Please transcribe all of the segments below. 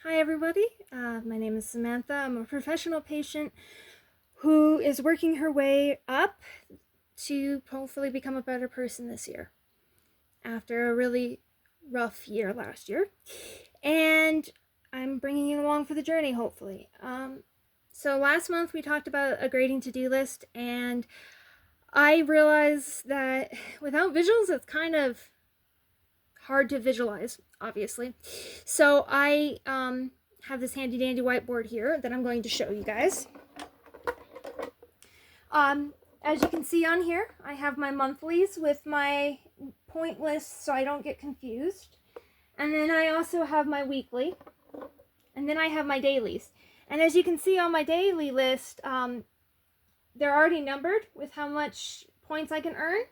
Hi everybody, my name is Samantha. I'm a professional patient who is working her way up to hopefully become a better person this year after a really rough year last year. And I'm bringing you along for the journey, hopefully. So last month we talked about a grading to-do list, and I realized that without visuals it's kind of hard to visualize, obviously. So I have this handy dandy whiteboard here that I'm going to show you guys. As you can see on here, I have my monthlies with my point list so I don't get confused. And then I also have my weekly. And then I have my dailies. And as you can see on my daily list, they're already numbered with how much points I can earn.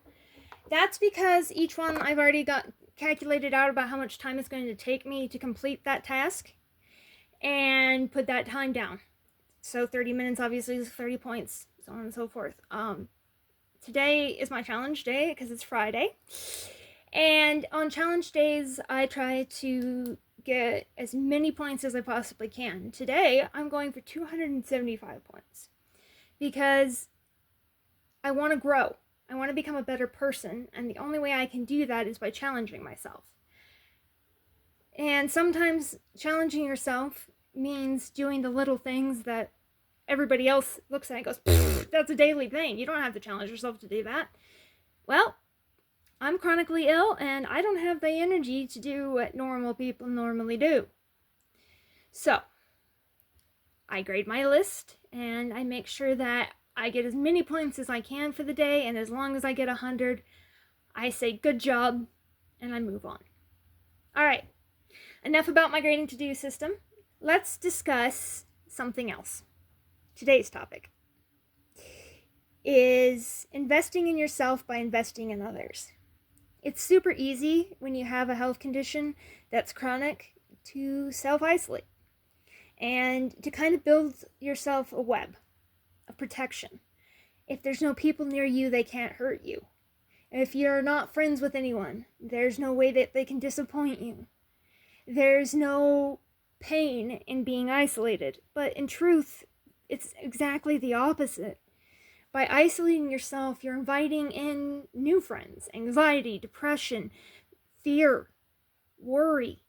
That's because each one I've already got calculated out about how much time it's going to take me to complete that task and put that time down. So 30 minutes obviously is 30 points, so on and so forth. Today is my challenge day because it's Friday. And on challenge days, I try to get as many points as I possibly can. Today, I'm going for 275 points because I want to grow. I want to become a better person, and the only way I can do that is by challenging myself. And sometimes challenging yourself means doing the little things that everybody else looks at and goes, that's a daily thing. You don't have to challenge yourself to do that. Well, I'm chronically ill and I don't have the energy to do what normal people normally do. So, I grade my list and I make sure that I get as many points as I can for the day, and as long as I get 100, I say good job and I move on. All right, enough about my grading to-do system. Let's discuss something else. Today's topic is investing in yourself by investing in others. It's super easy when you have a health condition that's chronic to self-isolate and to kind of build yourself a web of protection. If there's no people near you, they can't hurt you. If you're not friends with anyone, there's no way that they can disappoint you. There's no pain in being isolated. But in truth, it's exactly the opposite. By isolating yourself, you're inviting in new friends, anxiety, depression, fear, worry.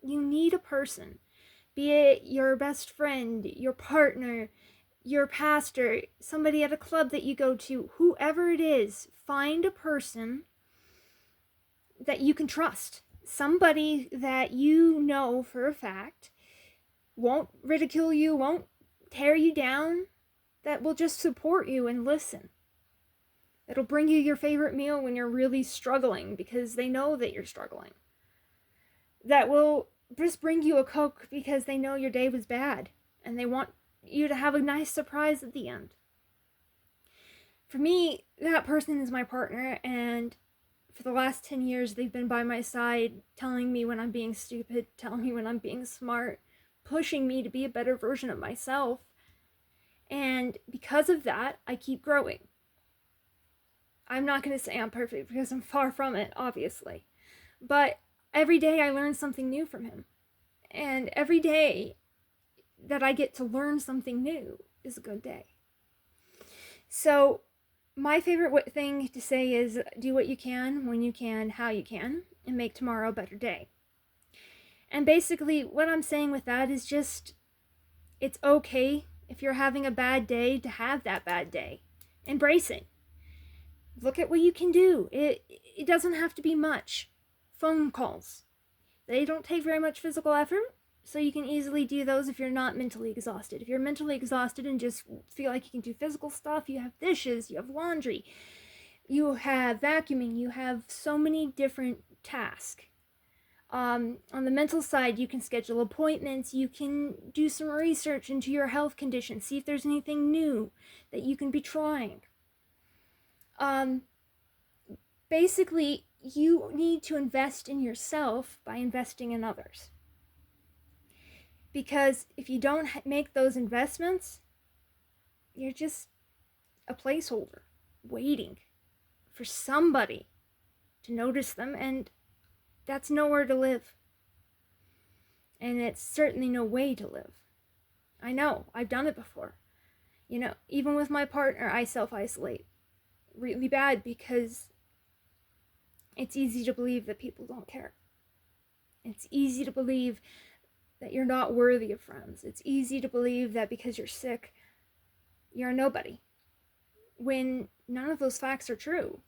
You need a person, be it your best friend, your partner, your pastor, somebody at a club that you go to, whoever it is. Find a person that you can trust. Somebody that you know for a fact won't ridicule you, won't tear you down, that will just support you and listen. That'll bring you your favorite meal when you're really struggling because they know that you're struggling. That will just bring you a Coke because they know your day was bad and they want you to have a nice surprise at the end. For me, that person is my partner, and for the last 10 years, they've been by my side, telling me when I'm being stupid, telling me when I'm being smart, pushing me to be a better version of myself. And because of that, I keep growing. I'm not going to say I'm perfect because I'm far from it, obviously. But every day I learn something new from him. And every day that I get to learn something new is a good day. So my favorite thing to say is do what you can, when you can, how you can, and make tomorrow a better day. And basically what I'm saying with that is just, it's okay if you're having a bad day to have that bad day. Embrace it. Look at what you can do. It doesn't have to be much. Phone calls. They don't take very much physical effort, so you can easily do those if you're not mentally exhausted. If you're mentally exhausted and just feel like you can do physical stuff, you have dishes, you have laundry, you have vacuuming, you have so many different tasks. On the mental side, you can schedule appointments, you can do some research into your health condition, see if there's anything new that you can be trying. Basically, you need to invest in yourself by investing in others. Because if you don't make those investments, you're just a placeholder waiting for somebody to notice them, and that's nowhere to live. And it's certainly no way to live. I know, I've done it before. Even with my partner, I self-isolate really bad because it's easy to believe that people don't care. It's easy to believe that you're not worthy of friends. It's easy to believe that because you're sick, you're a nobody, when none of those facts are true.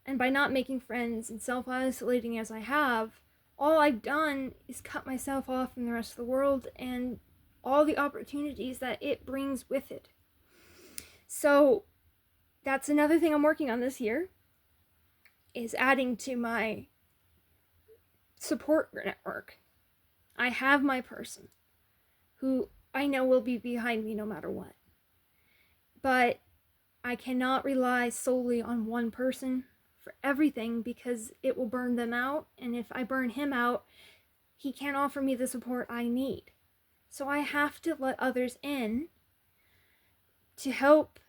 And by not making friends and self-isolating as I have, all I've done is cut myself off from the rest of the world and all the opportunities that it brings with it. So that's another thing I'm working on this year, is adding to my support network. I have my person who I know will be behind me no matter what. But I cannot rely solely on one person for everything because it will burn them out. And if I burn him out, he can't offer me the support I need. So I have to let others in to help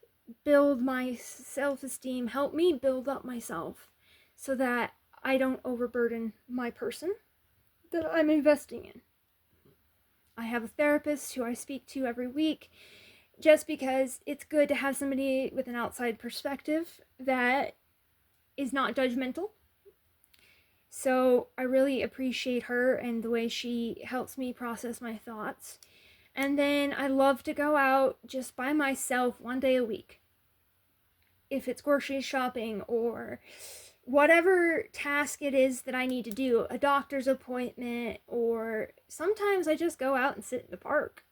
build my self-esteem, help me build up myself so that I don't overburden my person that I'm investing in. I have a therapist who I speak to every week just because it's good to have somebody with an outside perspective that is not judgmental. So I really appreciate her and the way she helps me process my thoughts. And then I love to go out just by myself one day a week. If it's grocery shopping or whatever task it is that I need to do, a doctor's appointment, or sometimes I just go out and sit in the park.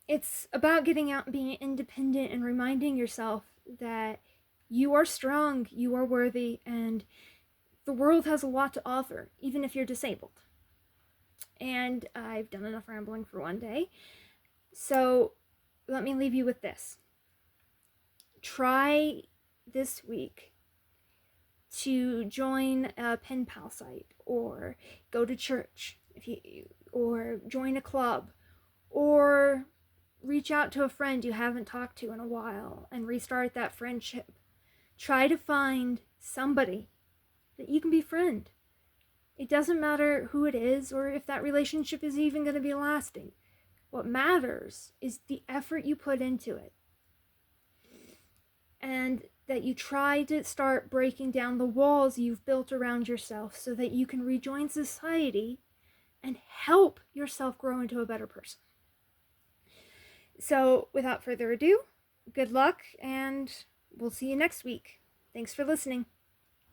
It's about getting out and being independent and reminding yourself that you are strong, you are worthy, and the world has a lot to offer, even if you're disabled. And I've done enough rambling for one day. So let me leave you with this. Try this week to join a pen pal site, or go to church, or join a club, or reach out to a friend you haven't talked to in a while and restart that friendship. Try to find somebody that you can befriend. It doesn't matter who it is or if that relationship is even going to be lasting. What matters is the effort you put into it. And that you try to start breaking down the walls you've built around yourself so that you can rejoin society and help yourself grow into a better person. So, without further ado, good luck, and we'll see you next week. Thanks for listening.